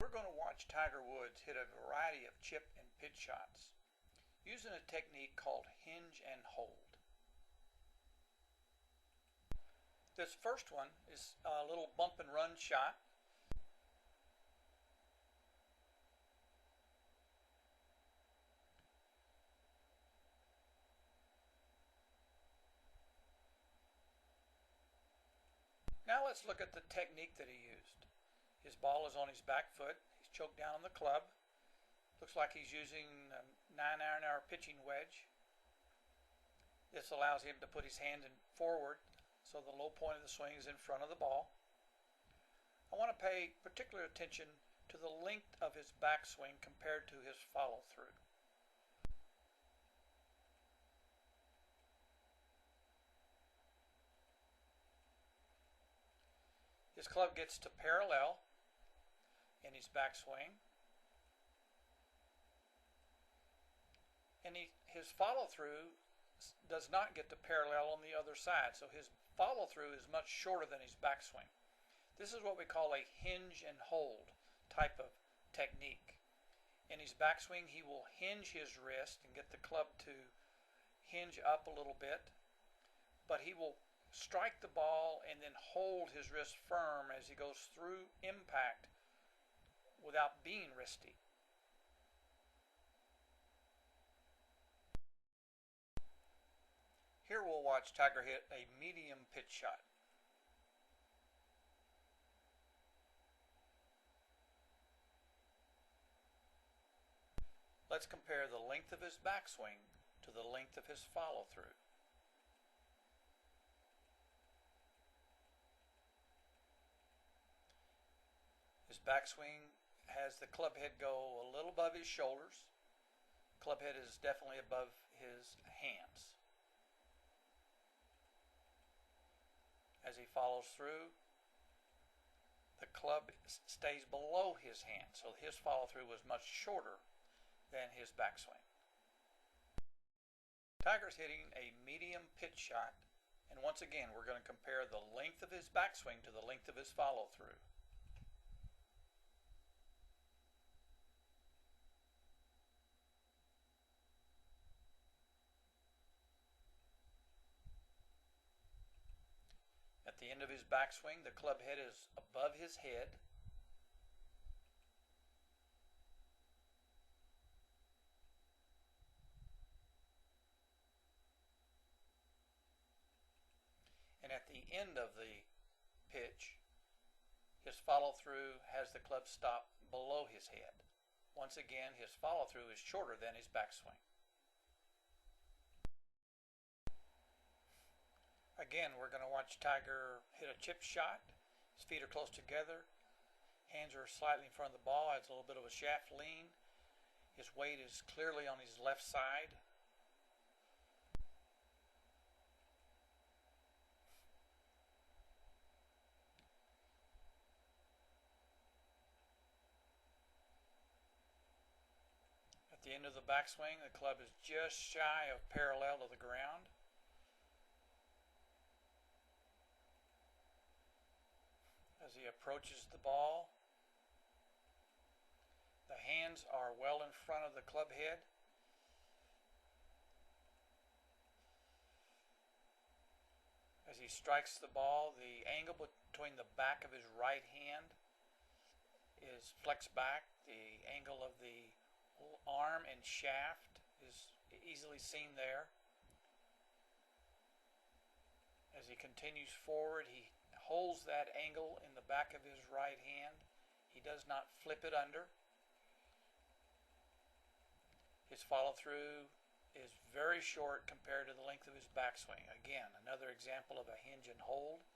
We're going to watch Tiger Woods hit a variety of chip and pitch shots using a technique called hinge and hold. This first one is a little bump and run shot. Now let's look at the technique that he used. His ball is on his back foot. He's choked down on the club. Looks like he's using a 9-iron pitching wedge. This allows him to put his hand forward so the low point of the swing is in front of the ball. I want to pay particular attention to the length of his backswing compared to his follow through. His club gets to parallel in his backswing, and his follow through does not get to parallel on the other side, so his follow through is much shorter than his backswing. This is what we call a hinge and hold type of technique. In his backswing, he will hinge his wrist and get the club to hinge up a little bit, but he will strike the ball and then hold his wrist firm as he goes through impact without being wristy. Here we'll watch Tiger hit a medium pitch shot. Let's compare the length of his backswing to the length of his follow through. His backswing has the club head go a little above his shoulders. Club head is definitely above his hands. As he follows through, the club stays below his hand, so his follow through was much shorter than his backswing. Tiger's hitting a medium pitch shot, and once again we're going to compare the length of his backswing to the length of his follow through. At the end of his backswing, the club head is above his head. And at the end of the pitch, his follow through has the club stop below his head. Once again, his follow through is shorter than his backswing. Again, we're going to watch Tiger hit a chip shot. His feet are close together. Hands are slightly in front of the ball. Has a little bit of a shaft lean. His weight is clearly on his left side. At the end of the backswing, the club is just shy of parallel to the ground. As he approaches the ball, the hands are well in front of the club head. As he strikes the ball, the angle between the back of his right hand is flexed back. The angle of the arm and shaft is easily seen there. As he continues forward, he holds that angle in the back of his right hand. He does not flip it under. His follow through is very short compared to the length of his backswing. Again, another example of a hinge and hold,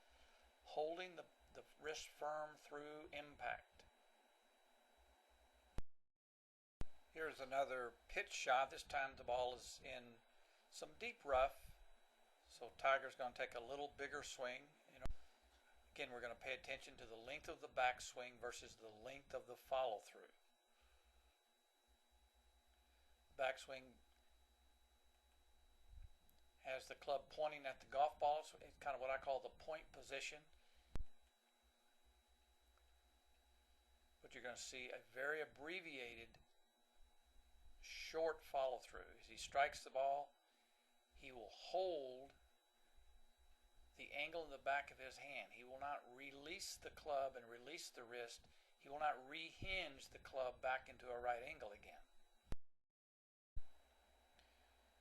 holding the wrist firm through impact. Here's another pitch shot. This time the ball is in some deep rough, so Tiger's going to take a little bigger swing. Again, we're going to pay attention to the length of the backswing versus the length of the follow through. Backswing has the club pointing at the golf ball. So it's kind of what I call the point position. what you're going to see a very abbreviated, short follow through. As he strikes the ball, he will hold the angle in the back of his hand. He will not release the club and release the wrist. He will not rehinge the club back into a right angle again.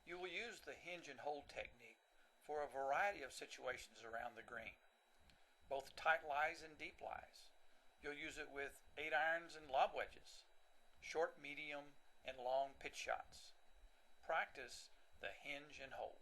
You will use the hinge and hold technique for a variety of situations around the green, both tight lies and deep lies. You'll use it with 8-irons and lob wedges, short, medium, and long pitch shots. Practice the hinge and hold.